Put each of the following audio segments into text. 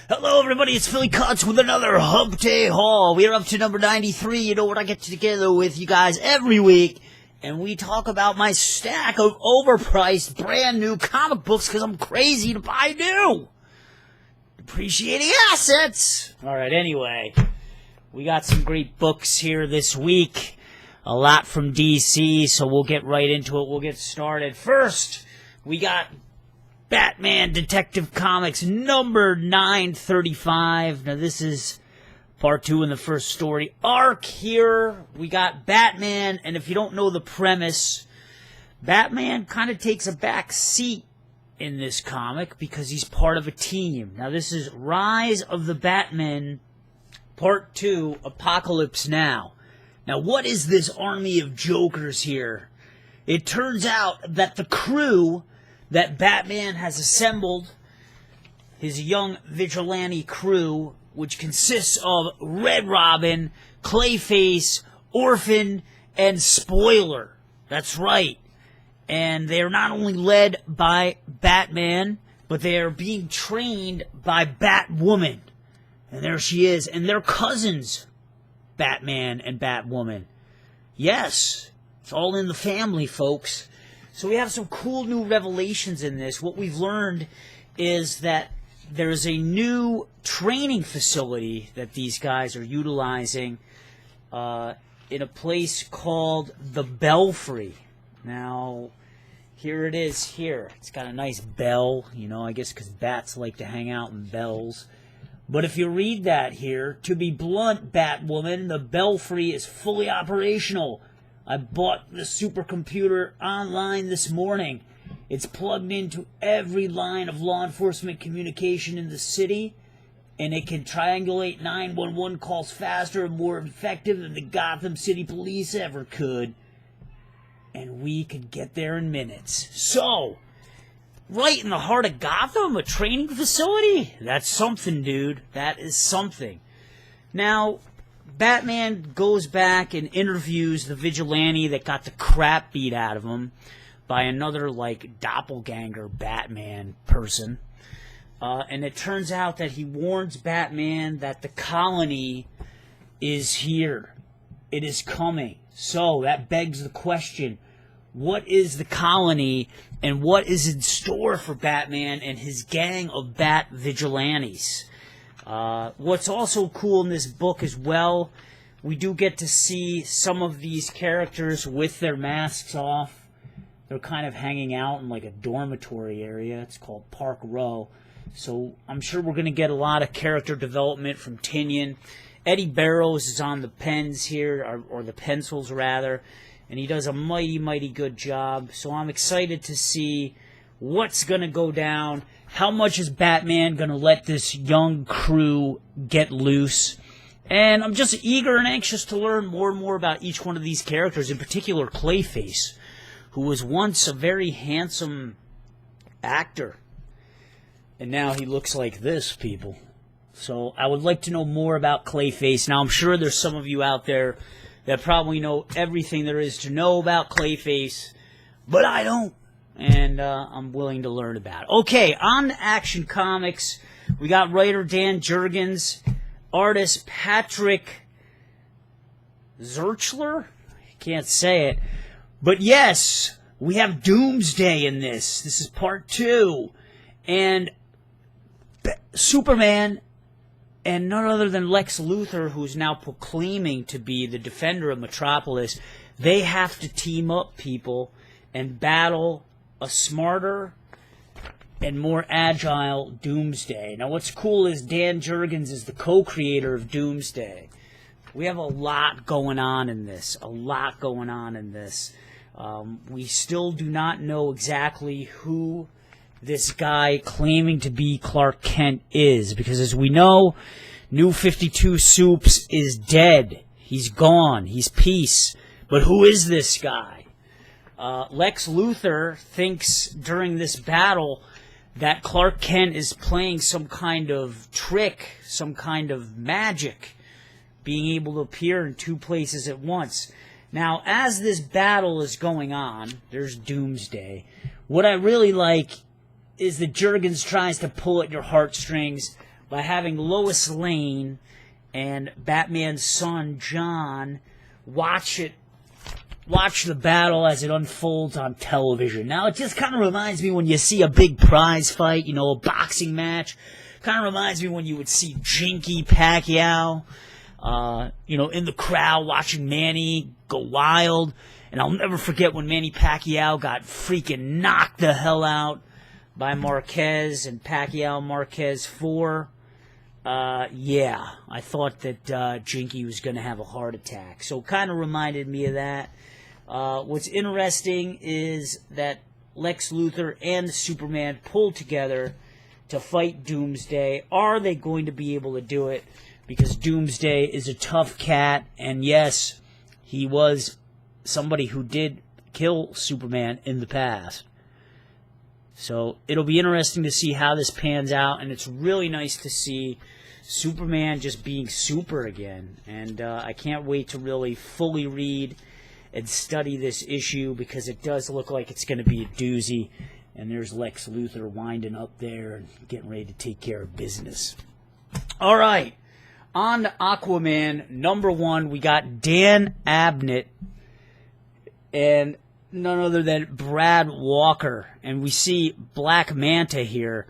Hello everybody, it's Philly Cuts with another Hump Day Haul. We are up to number 93. You know what, I get together with you guys every week, and we talk about my stack of overpriced brand new comic books because I'm crazy to buy new. Depreciating assets. Alright, anyway, we got some great books here this week. A lot from DC, so we'll get right into it. We'll get started. First, we got Batman Detective Comics number 935. Now this is part 2 in the first story arc here. We got Batman, and if you don't know the premise, Batman kind of takes a back seat in this comic because he's part of a team. Now this is Rise of the Batman part 2, Apocalypse Now. Now what is this army of jokers here? It turns out that the crew that Batman has assembled, his young vigilante crew, which consists of Red Robin, Clayface, Orphan, and Spoiler. That's right. And they are not only led by Batman, but they are being trained by Batwoman. And there she is. And they're cousins, Batman and Batwoman. Yes, it's all in the family, folks. So we have some cool new revelations in this. What we've learned is that there's a new training facility that these guys are utilizing in a place called the Belfry. Now, here it is here. It's got a nice bell, you know, I guess because bats like to hang out in bells. But if you read that here, to be blunt, Batwoman, the Belfry is fully operational. I bought the supercomputer online this morning. It's plugged into every line of law enforcement communication in the city, and it can triangulate 911 calls faster and more effective than the Gotham City Police ever could. And we could get there in minutes. So, right in the heart of Gotham, a training facility? That's something, dude. That is something. Now, Batman goes back and interviews the vigilante that got the crap beat out of him by another, like, doppelganger Batman person. And it turns out that he warns Batman that the colony is here. It is coming. So, that begs the question, what is the colony and what is in store for Batman and his gang of Bat vigilantes? What's also cool in this book as well, we do get to see some of these characters with their masks off. They're kind of hanging out in like a dormitory area. It's called Park Row. So I'm sure we're going to get a lot of character development from Tynion. Eddie Barrows is on the pens here, or the pencils rather, and he does a mighty, mighty good job. So I'm excited to see what's going to go down. How much is Batman going to let this young crew get loose? And I'm just eager and anxious to learn more and more about each one of these characters, in particular Clayface, who was once a very handsome actor. And now he looks like this, people. So I would like to know more about Clayface. Now, I'm sure there's some of you out there that probably know everything there is to know about Clayface, but I don't. And I'm willing to learn about it. Okay, on to Action Comics. We got writer Dan Jurgens, artist Patrick Zurchler. I can't say it. But yes, we have Doomsday in this. This is part 2. And Superman and none other than Lex Luthor, who's now proclaiming to be the defender of Metropolis, they have to team up, people, and battle a smarter and more agile Doomsday. Now, what's cool is Dan Jurgens is the co-creator of Doomsday. We have a lot going on in this. We still do not know exactly who this guy claiming to be Clark Kent is, because as we know, New 52 Soups is dead. He's gone. He's peace. But who is this guy? Lex Luthor thinks during this battle that Clark Kent is playing some kind of trick, some kind of magic, being able to appear in 2 places at once. Now, as this battle is going on, there's Doomsday. What I really like is that Jurgens tries to pull at your heartstrings by having Lois Lane and Batman's son, John, watch the battle as it unfolds on television. Now, it just kind of reminds me when you see a big prize fight, you know, a boxing match. Kind of reminds me when you would see Jinky Pacquiao, you know, in the crowd watching Manny go wild. And I'll never forget when Manny Pacquiao got freaking knocked the hell out by Marquez and Pacquiao Marquez 4. Yeah, I thought that Jinky was going to have a heart attack. So it kind of reminded me of that. What's interesting is that Lex Luthor and Superman pulled together to fight Doomsday. Are they going to be able to do it? Because Doomsday is a tough cat, and yes, he was somebody who did kill Superman in the past. So it'll be interesting to see how this pans out, and it's really nice to see Superman just being super again. And I can't wait to really fully read and study this issue, because it does look like it's going to be a doozy. And there's Lex Luthor winding up there and getting ready to take care of business. All right, on to Aquaman #1. We got Dan Abnett and none other than Brad Walker. And we see Black Manta here.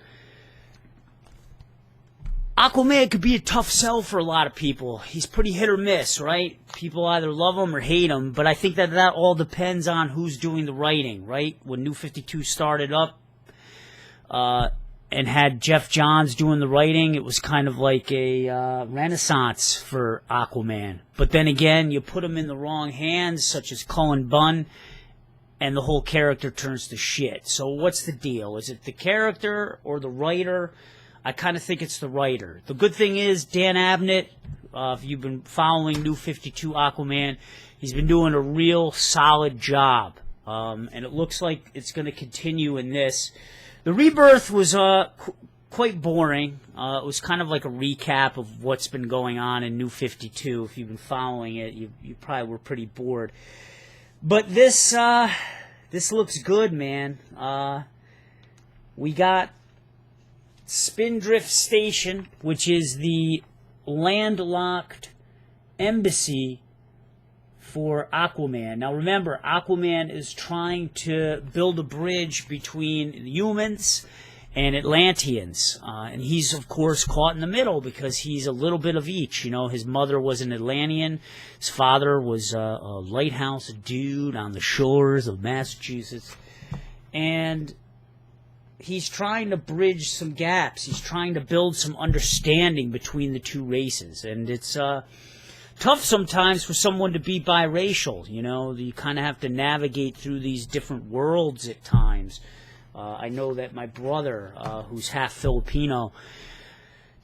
Aquaman could be a tough sell for a lot of people. He's pretty hit or miss, right? People either love him or hate him, but I think that all depends on who's doing the writing, right? When New 52 started up and had Jeff Johns doing the writing, it was kind of like a renaissance for Aquaman. But then again, you put him in the wrong hands, such as Cullen Bunn, and the whole character turns to shit. So what's the deal? Is it the character or the writer? I kind of think it's the writer. The good thing is, Dan Abnett, if you've been following New 52 Aquaman, he's been doing a real solid job. And it looks like it's going to continue in this. The Rebirth was quite boring. It was kind of like a recap of what's been going on in New 52. If you've been following it, you probably were pretty bored. But this looks good, man. We got Spindrift Station, which is the landlocked embassy for Aquaman. Now remember, Aquaman is trying to build a bridge between humans and Atlanteans. And he's, of course, caught in the middle because he's a little bit of each. You know, his mother was an Atlantean. His father was a lighthouse dude on the shores of Massachusetts. And he's trying to bridge some gaps. He's trying to build some understanding between the two races. And it's tough sometimes for someone to be biracial. You know, you kind of have to navigate through these different worlds at times. I know that my brother, who's half Filipino,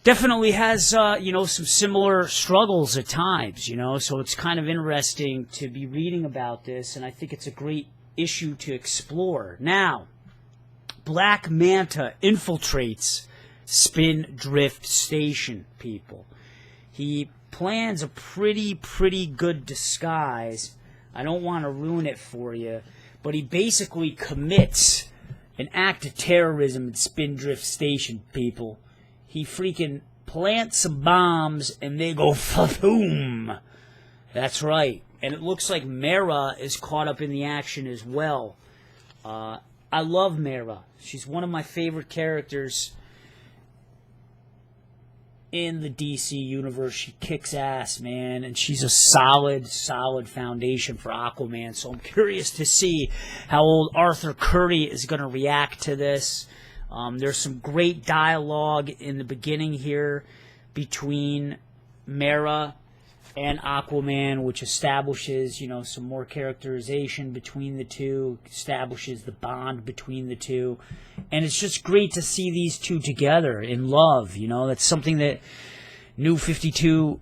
definitely has, you know, some similar struggles at times, you know. So it's kind of interesting to be reading about this, and I think it's a great issue to explore. Now, Black Manta infiltrates Spindrift Station, people. He plans a pretty good disguise. I don't want to ruin it for you, but he basically commits an act of terrorism at Spindrift Station, people. He freaking plants some bombs, and they go fa-boom. That's right. And it looks like Mera is caught up in the action as well. I love Mera. She's one of my favorite characters in the DC universe. She kicks ass, man, and she's a solid foundation for Aquaman. So I'm curious to see how old Arthur Curry is going to react to this. There's some great dialogue in the beginning here between Mera and Aquaman, which establishes, you know, some more characterization between the two, establishes the bond between the two. And it's just great to see these two together in love, you know. That's something that New 52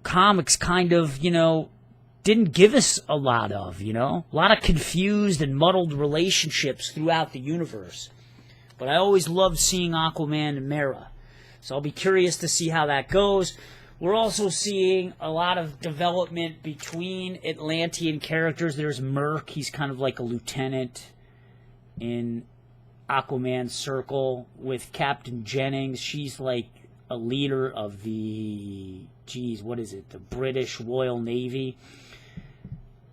Comics kind of, you know, didn't give us a lot of, you know. A lot of confused and muddled relationships throughout the universe. But I always loved seeing Aquaman and Mera. So I'll be curious to see how that goes. We're also seeing a lot of development between Atlantean characters. There's Merc. He's kind of like a lieutenant in Aquaman's circle with Captain Jennings. She's like a leader of the, what is it, the British Royal Navy.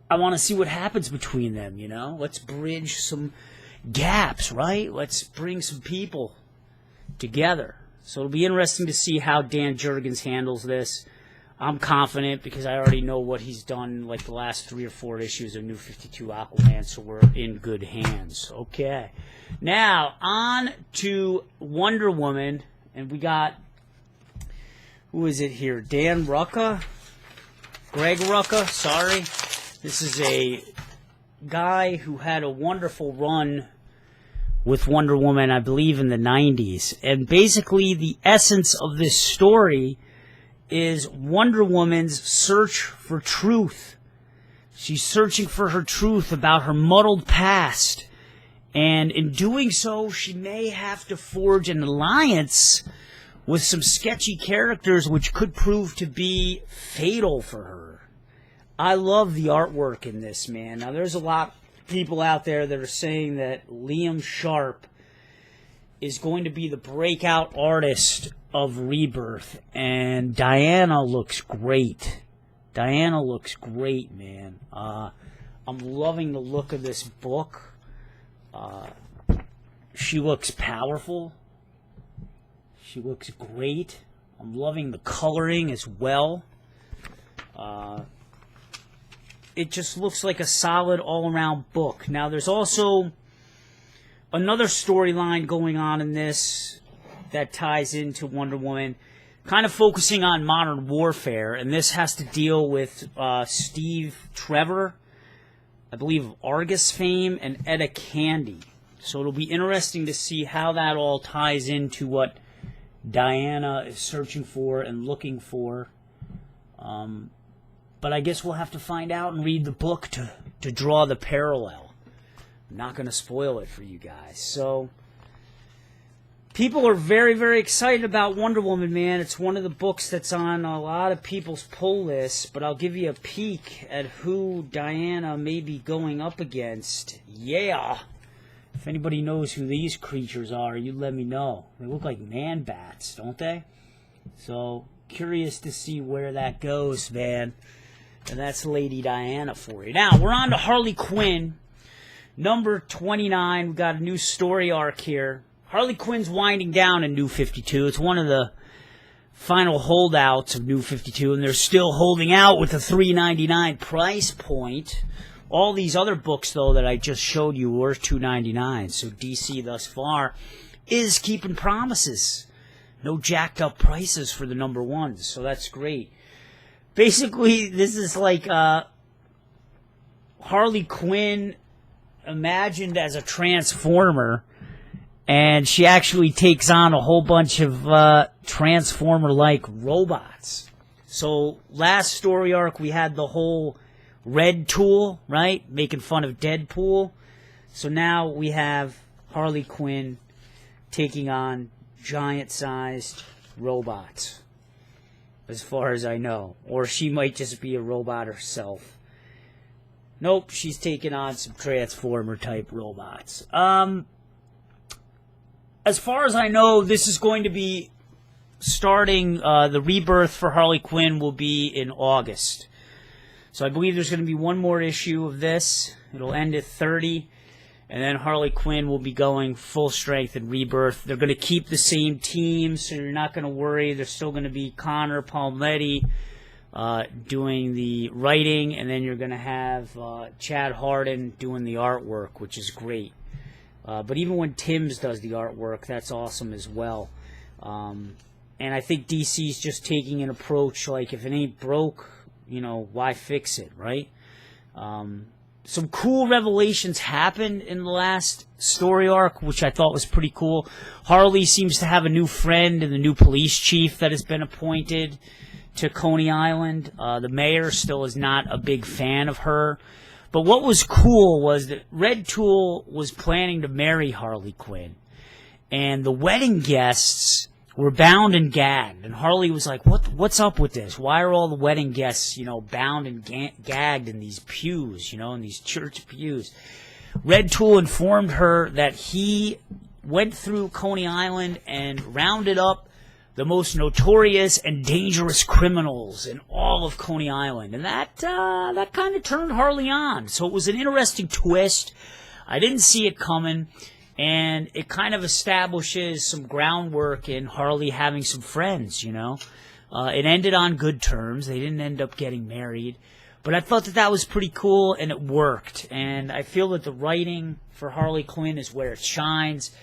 I want to see what happens between them, you know? Let's bridge some gaps, right? Let's bring some people together. So it'll be interesting to see how Dan Jurgens handles this. I'm confident because I already know what he's done like the last 3 or 4 issues of New 52 Aquaman, so we're in good hands. Okay. Now, on to Wonder Woman, and we got, who is it here? Dan Rucka? Greg Rucka, sorry. This is a guy who had a wonderful run with Wonder Woman, I believe, in the 90s. And basically, the essence of this story is Wonder Woman's search for truth. She's searching for her truth about her muddled past. And in doing so, she may have to forge an alliance with some sketchy characters which could prove to be fatal for her. I love the artwork in this, man. Now, there's a lot of people out there that are saying that Liam Sharp is going to be the breakout artist of Rebirth, and Diana looks great. Diana looks great, man. I'm loving the look of this book. She looks powerful. She looks great. I'm loving the coloring as well. It just looks like a solid all-around book. Now, there's also another storyline going on in this that ties into Wonder Woman, kind of focusing on modern warfare, and this has to deal with Steve Trevor, I believe of Argus fame, and Etta Candy. So it'll be interesting to see how that all ties into what Diana is searching for and looking for. But I guess we'll have to find out and read the book to draw the parallel. I'm not going to spoil it for you guys. So people are very, very excited about Wonder Woman, man. It's one of the books that's on a lot of people's pull lists, but I'll give you a peek at who Diana may be going up against. Yeah. If anybody knows who these creatures are, you let me know. They look like man-bats, don't they? So, curious to see where that goes, man. And that's Lady Diana for you. Now, we're on to Harley Quinn, number 29. We've got a new story arc here. Harley Quinn's winding down in New 52. It's one of the final holdouts of New 52, and they're still holding out with a $3.99 price point. All these other books, though, that I just showed you were $2.99. So DC thus far is keeping promises. No jacked up prices for the number ones, so that's great. Basically, this is like Harley Quinn imagined as a transformer, and she actually takes on a whole bunch of transformer-like robots. So last story arc, we had the whole Red Tool, right, making fun of Deadpool. So now we have Harley Quinn taking on giant-sized robots, as far as I know. Or she might just be a robot herself. Nope, she's taking on some Transformer-type robots. As far as I know, this is going to be starting, the rebirth for Harley Quinn will be in August. So I believe there's going to be one more issue of this. It'll end at 30. And then Harley Quinn will be going full strength in Rebirth. They're going to keep the same team, so you're not going to worry. There's still going to be Connor Palmetti doing the writing, and then you're going to have Chad Harden doing the artwork, which is great. But even when Timms does the artwork, that's awesome as well. And I think DC's just taking an approach like, if it ain't broke, you know, why fix it, right? Some cool revelations happened in the last story arc, which I thought was pretty cool. Harley seems to have a new friend in the new police chief that has been appointed to Coney Island. The mayor still is not a big fan of her. But what was cool was that Red Tool was planning to marry Harley Quinn. And the wedding guests were bound and gagged. And Harley was like, what's up with this? Why are all the wedding guests, you know, bound and gagged in these pews, you know, in these church pews? Red Tool informed her that he went through Coney Island and rounded up the most notorious and dangerous criminals in all of Coney Island. And that kind of turned Harley on. So it was an interesting twist. I didn't see it coming. And it kind of establishes some groundwork in Harley having some friends, you know. It ended on good terms. They didn't end up getting married. But I thought that was pretty cool, and it worked. And I feel that the writing for Harley Quinn is where it shines.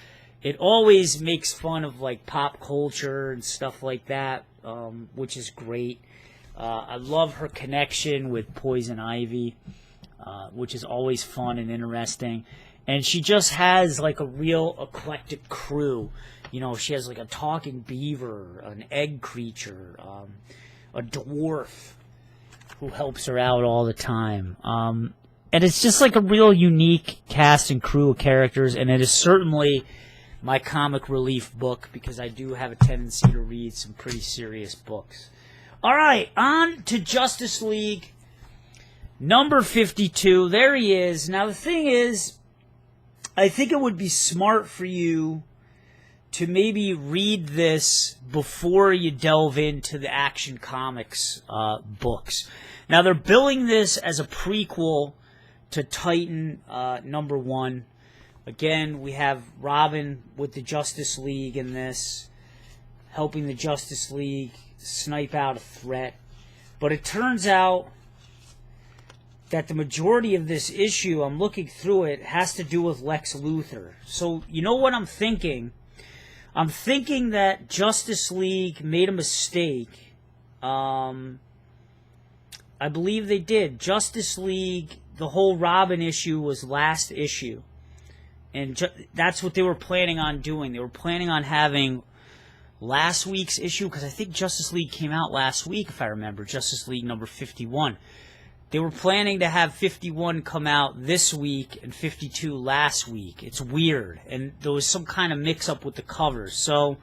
It always makes fun of, like, pop culture and stuff like that, which is great. I love her connection with Poison Ivy, which is always fun and interesting. And she just has, like, a real eclectic crew. You know, she has, like, a talking beaver, an egg creature, a dwarf who helps her out all the time. And it's just, like, a real unique cast and crew of characters, and it is certainly my comic relief book, because I do have a tendency to read some pretty serious books. All right, on to Justice League, number 52. There he is. Now, the thing is, I think it would be smart for you to maybe read this before you delve into the Action Comics books. Now, they're billing this as a prequel to Titan number 1. Again, we have Robin with the Justice League in this, helping the Justice League snipe out a threat. But it turns out that the majority of this issue, I'm looking through it, has to do with Lex Luthor. So, you know what I'm thinking? I'm thinking that Justice League made a mistake. I believe they did. Justice League, the whole Robin issue was last issue. And that's what they were planning on doing. They were planning on having last week's issue, because I think Justice League came out last week, if I remember. Justice League number 51. They were planning to have 51 come out this week and 52 last week. It's weird. And there was some kind of mix-up with the covers. So,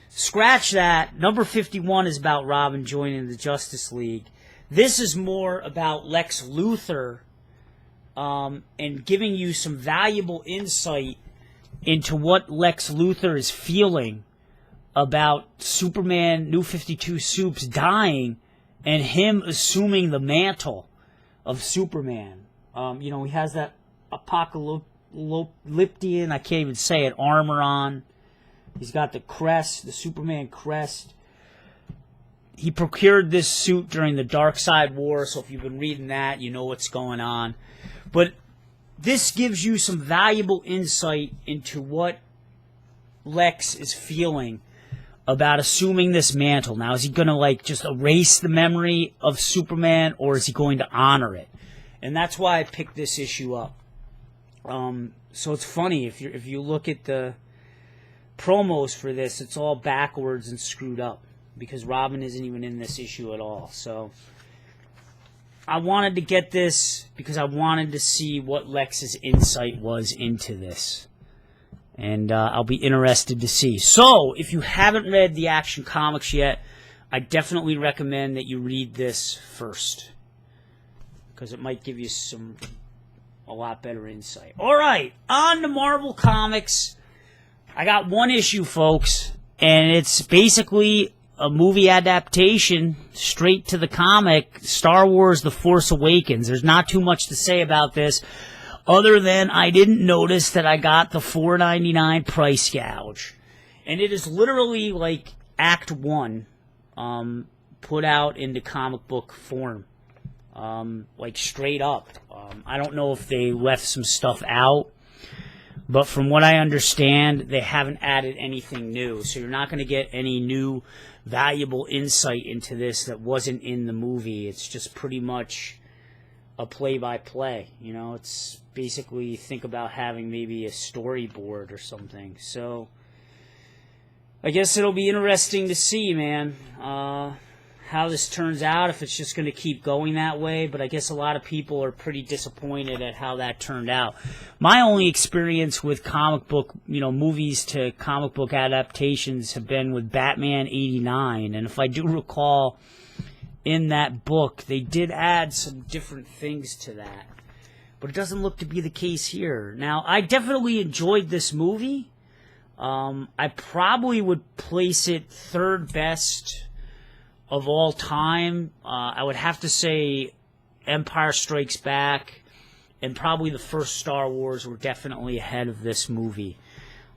scratch that. Number 51 is about Robin joining the Justice League. This is more about Lex Luthor, and giving you some valuable insight into what Lex Luthor is feeling about Superman New 52 Supes dying and him assuming the mantle of Superman. You know, he has that apocalyptian, I can't even say it, armor on. He's got the crest, the Superman crest. He procured this suit during the Darkseid War, so if you've been reading that, you know what's going on. But this gives you some valuable insight into what Lex is feeling about assuming this mantle. Now, is he going to, like, just erase the memory of Superman, or is he going to honor it? And that's why I picked this issue up. So it's funny, if you look at the promos for this, it's all backwards and screwed up, because Robin isn't even in this issue at all. So I wanted to get this because I wanted to see what Lex's insight was into this. And I'll be interested to see. So, if you haven't read the Action Comics yet, I definitely recommend that you read this first, because it might give you a lot better insight. Alright, on to Marvel Comics. I got one issue, folks, and it's basically a movie adaptation straight to the comic, Star Wars The Force Awakens. There's not too much to say about this, other than I didn't notice that I got the $4.99 price gouge. And it is literally like Act 1 put out into comic book form. Like straight up. I don't know if they left some stuff out, but from what I understand, they haven't added anything new. So you're not going to get any new valuable insight into this that wasn't in the movie. It's just pretty much a play-by-play. You know, it's basically, think about having maybe a storyboard or something. So I guess it'll be interesting to see, man, how this turns out, if it's just going to keep going that way. But I guess a lot of people are pretty disappointed at how that turned out. My only experience with comic book, movies to comic book adaptations have been with Batman 89. And if I do recall, in that book, they did add some different things to that. But it doesn't look to be the case here. Now, I definitely enjoyed this movie. I probably would place it third best of all time. I would have to say Empire Strikes Back and probably the first Star Wars were definitely ahead of this movie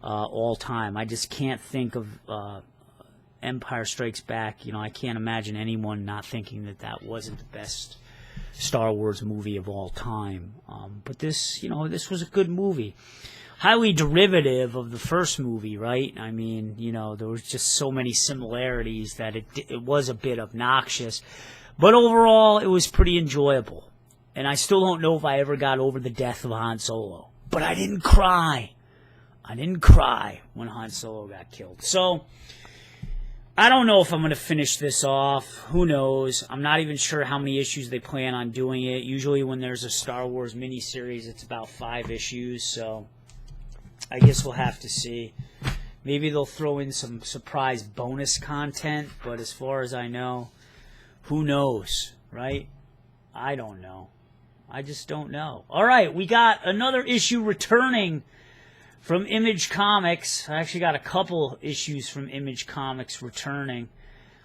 all time. I just can't think of Empire Strikes Back. You know, I can't imagine anyone not thinking that that wasn't the best Star Wars movie of all time. But this, you know, this was a good movie. Highly derivative of the first movie, right? I mean, you know, there was just so many similarities that it was a bit obnoxious. But overall, it was pretty enjoyable. And I still don't know if I ever got over the death of Han Solo. But I didn't cry. I didn't cry when Han Solo got killed. So, I don't know if I'm going to finish this off. Who knows? I'm not even sure how many issues they plan on doing it. Usually when there's a Star Wars miniseries, it's about 5 issues. So, I guess we'll have to see. Maybe they'll throw in some surprise bonus content. But as far as I know, who knows, right? I don't know. I just don't know. All right, we got another issue returning from Image Comics. I actually got a couple issues from Image Comics returning.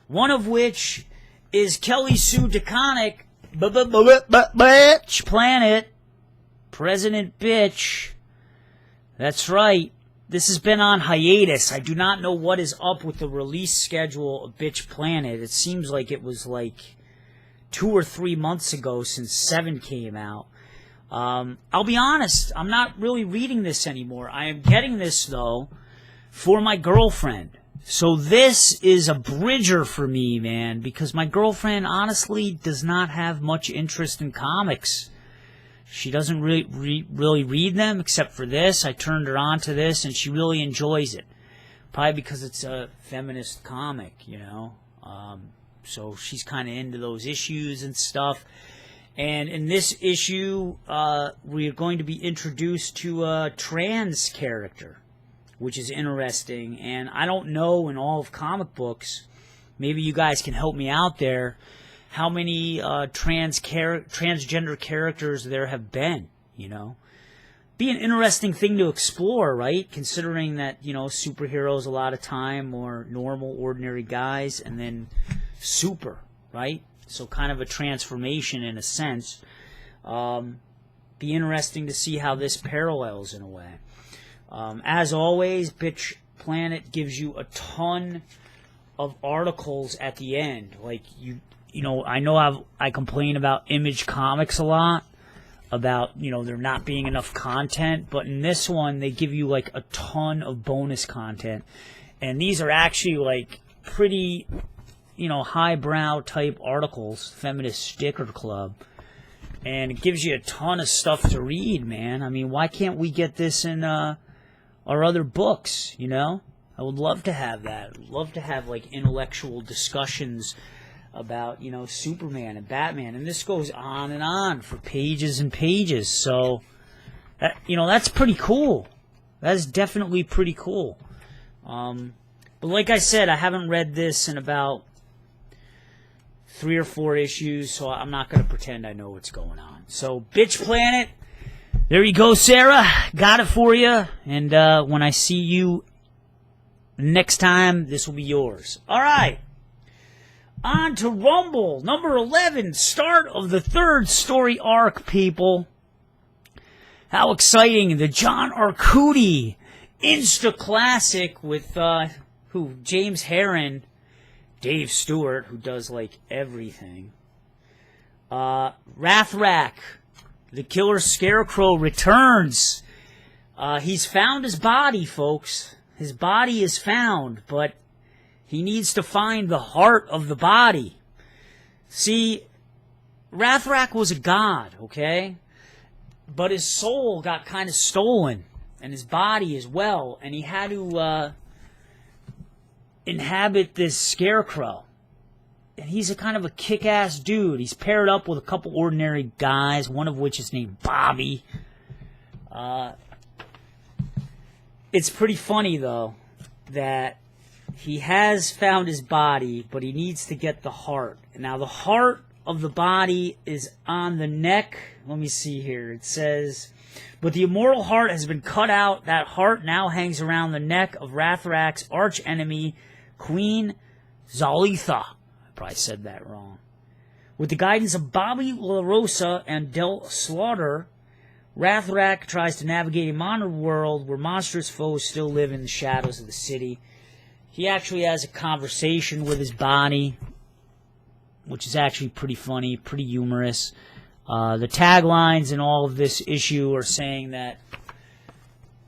One of which is Kelly Sue DeConnick, Bitch Planet, President Bitch. That's right. This has been on hiatus. I do not know what is up with the release schedule of Bitch Planet. It seems like it was like 2 or 3 months ago since 7 came out. I'll be honest, I'm not really reading this anymore. I am getting this, though, for my girlfriend. So this is a bridger for me, man, because my girlfriend honestly does not have much interest in comics. She doesn't really read them, except for this. I turned her on to this, and she really enjoys it. Probably because it's a feminist comic, you know. So she's kind of into those issues and stuff. And in this issue, we are going to be introduced to a trans character, which is interesting. And I don't know in all of comic books, maybe you guys can help me out there, how many transgender characters there have been, you know. Be an interesting thing to explore, right? Considering that, you know, superheroes a lot of time are normal, ordinary guys, and then super, right? So kind of a transformation in a sense. Be interesting to see how this parallels in a way. As always, Bitch Planet gives you a ton of articles at the end. Like, you know I complain about Image Comics a lot, about, you know, there not being enough content, but in this one, they give you, like, a ton of bonus content. And these are actually, like, pretty, you know, highbrow type articles, Feminist Sticker Club. And it gives you a ton of stuff to read, man. I mean, why can't we get this in our other books, you know? I would love to have that. I'd love to have, like, intellectual discussions about, you know, Superman and Batman. And this goes on for pages and pages. So, you know, that's pretty cool. That's definitely pretty cool. But like I said, I haven't read this in about 3 or 4 issues, so I'm not going to pretend I know what's going on. So, Bitch Planet, there you go, Sarah. Got it for you. And when I see you next time, this will be yours. All right. On to Rumble, number 11, start of the 3rd story arc, people. How exciting. The John Arcudi Insta Classic with, James Herron, Dave Stewart, who does, like, everything. Rathraq, the Killer Scarecrow, returns. He's found his body, folks. His body is found, but he needs to find the heart of the body. See, Rathraq was a god, okay? But his soul got kind of stolen, and his body as well, and he had to inhabit this scarecrow. And he's a kind of a kick-ass dude. He's paired up with a couple ordinary guys, one of which is named Bobby. It's pretty funny, though, that he has found his body, but he needs to get the heart. Now, the heart of the body is on the neck. Let me see here. It says, But the immortal heart has been cut out. That heart now hangs around the neck of Rathraq's archenemy, Queen Xotlaha. I probably said that wrong. With the guidance of Bobby LaRosa and Del Slaughter, Rathraq tries to navigate a modern world where monstrous foes still live in the shadows of the city. He actually has a conversation with his body, which is actually pretty funny, pretty humorous. The taglines in all of this issue are saying that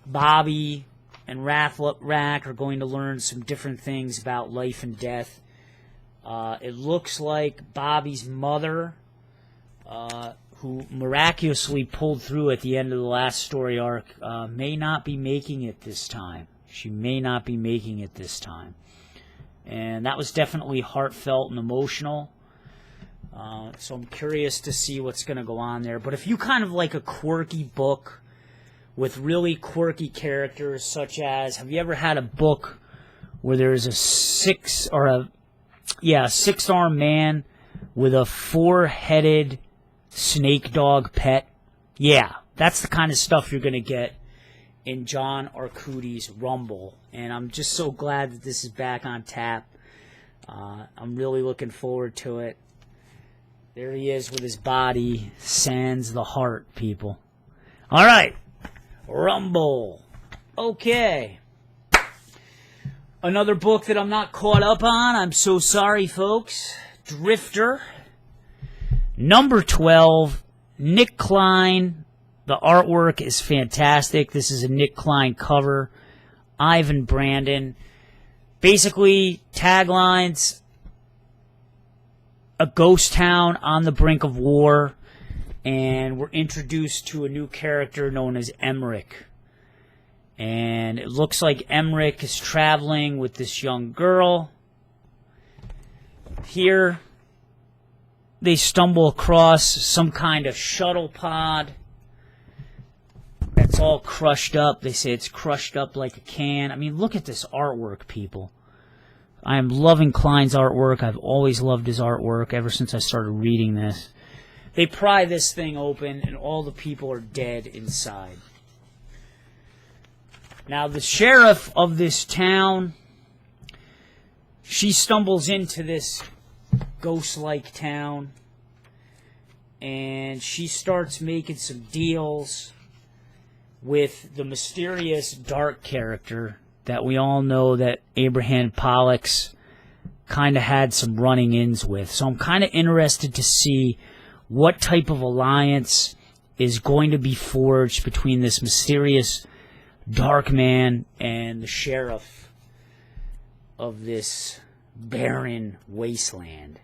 Bobby and Rathraq are going to learn some different things about life and death. It looks like Bobby's mother, who miraculously pulled through at the end of the last story arc, may not be making it this time. She may not be making it this time. And that was definitely heartfelt and emotional. So I'm curious to see what's going to go on there. But if you kind of like a quirky book with really quirky characters, such as, have you ever had a book where there's a six-armed man with a four-headed snake dog pet? Yeah, that's the kind of stuff you're going to get in John Arcuti's Rumble. And I'm just so glad that this is back on tap. I'm really looking forward to it. There he is with his body, sans the heart, people. All right, Rumble. Okay. Another book that I'm not caught up on. I'm so sorry, folks. Drifter. Number 12. Nick Klein. The artwork is fantastic. This is a Nick Klein cover. Ivan Brandon. Basically, taglines: a ghost town on the brink of war, and we're introduced to a new character known as Emmerich. And it looks like Emmerich is traveling with this young girl. Here, they stumble across some kind of shuttle pod that's all crushed up. They say it's crushed up like a can. I mean, look at this artwork, people. I am loving Klein's artwork. I've always loved his artwork ever since I started reading this. They pry this thing open, and all the people are dead inside. Now, the sheriff of this town, she stumbles into this ghost-like town, and she starts making some deals with the mysterious dark character that we all know that Abraham Pollux kind of had some running-ins with. So I'm kind of interested to see what type of alliance is going to be forged between this mysterious dark man and the sheriff of this barren wasteland.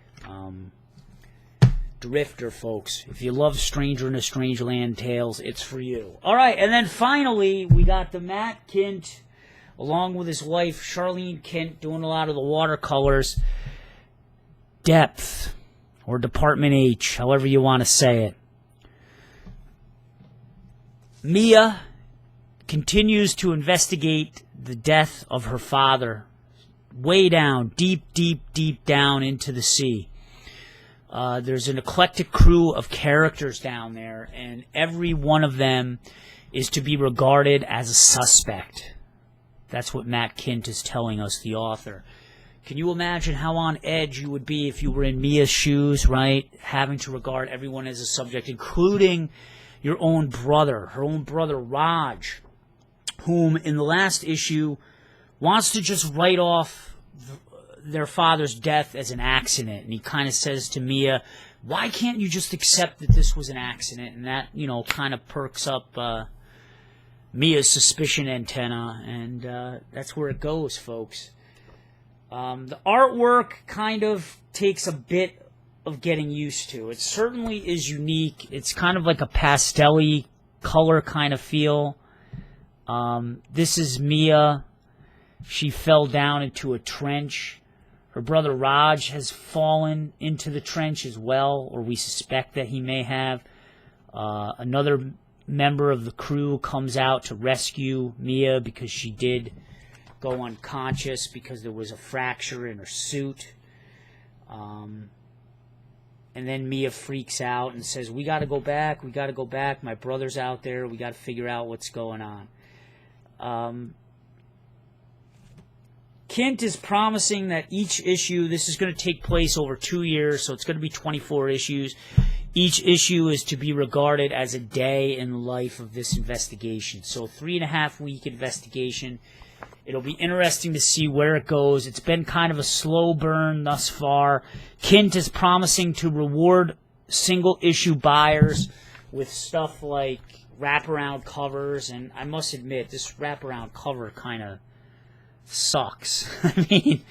Drifter, folks. If you love Stranger in a Strange Land tales, it's for you. All right, and then finally, we got the Matt Kindt, along with his wife, Charlene Kent, doing a lot of the watercolors. Depth, or Department H, however you want to say it. Mia continues to investigate the death of her father, way down, deep, deep, deep down into the sea. There's an eclectic crew of characters down there, and every one of them is to be regarded as a suspect. That's what Matt Kindt is telling us, the author. Can you imagine how on edge you would be if you were in Mia's shoes, right? Having to regard everyone as a subject, including your own brother, her own brother Raj, whom in the last issue wants to just write off their father's death as an accident. And he kind of says to Mia, why can't you just accept that this was an accident? And that, kind of perks up Mia's suspicion antenna. And that's where it goes, folks. The artwork kind of takes a bit of getting used to. It certainly is unique. It's kind of like a pastel-y color kind of feel. This is Mia. She fell down into a trench. Her brother Raj has fallen into the trench as well, or we suspect that he may have. Another member of the crew comes out to rescue Mia because she did go unconscious because there was a fracture in her suit. And then Mia freaks out and says, we got to go back. We got to go back. My brother's out there. We got to figure out what's going on. Kent is promising that each issue, this is going to take place over 2 years, so it's going to be 24 issues. Each issue is to be regarded as a day in the life of this investigation. So 3.5-week investigation. It'll be interesting to see where it goes. It's been kind of a slow burn thus far. Kent is promising to reward single-issue buyers with stuff like wraparound covers. And I must admit, this wraparound cover kind of sucks. I mean,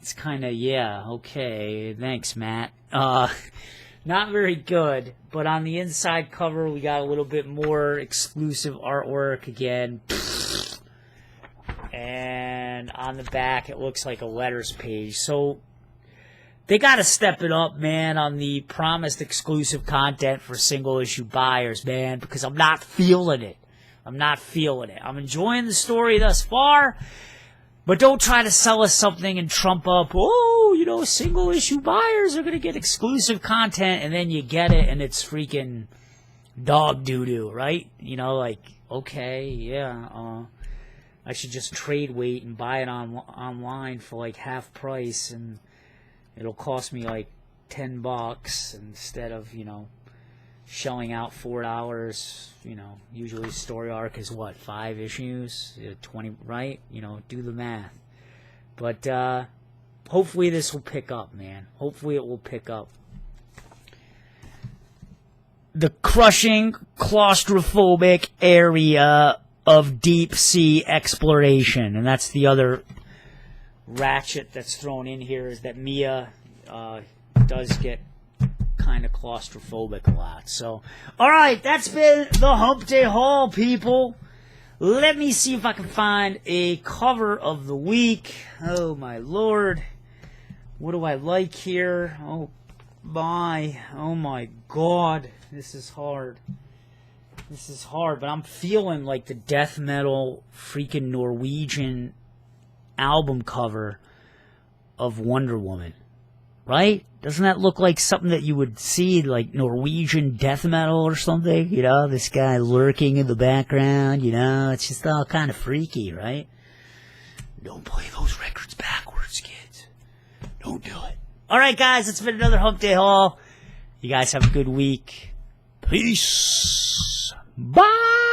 it's kind of, yeah, okay, thanks, Matt. Not very good, but on the inside cover, we got a little bit more exclusive artwork again. And on the back, it looks like a letters page. So they got to step it up, man, on the promised exclusive content for single-issue buyers, man, because I'm not feeling it. I'm not feeling it. I'm enjoying the story thus far, but don't try to sell us something and trump up, oh, you know, single-issue buyers are going to get exclusive content, and then you get it, and it's freaking dog doo-doo, right? You know, like, okay, yeah, I should just trade wait and buy it online for like half price, and it'll cost me like $10 instead of, you know, shelling out $4. You know, usually story arc is what, 5 issues, 20, right? You know, do the math. But hopefully this will pick up, man. Hopefully it will pick up. The crushing claustrophobic area of deep sea exploration, and that's the other ratchet that's thrown in here, is that Mia does get kind of claustrophobic a lot. So, alright, that's been the Hump Day Haul, people. Let me see if I can find a cover of the week. Oh my lord, what do I like here? Oh my god, this is hard. This is hard, but I'm feeling like the death metal freaking Norwegian album cover of Wonder Woman, right? Doesn't that look like something that you would see, like Norwegian death metal or something? You know, this guy lurking in the background, you know, it's just all kind of freaky, right? Don't play those records backwards, kids. Don't do it. Alright, guys, it's been another Hump Day Haul. You guys have a good week. Peace. Bye!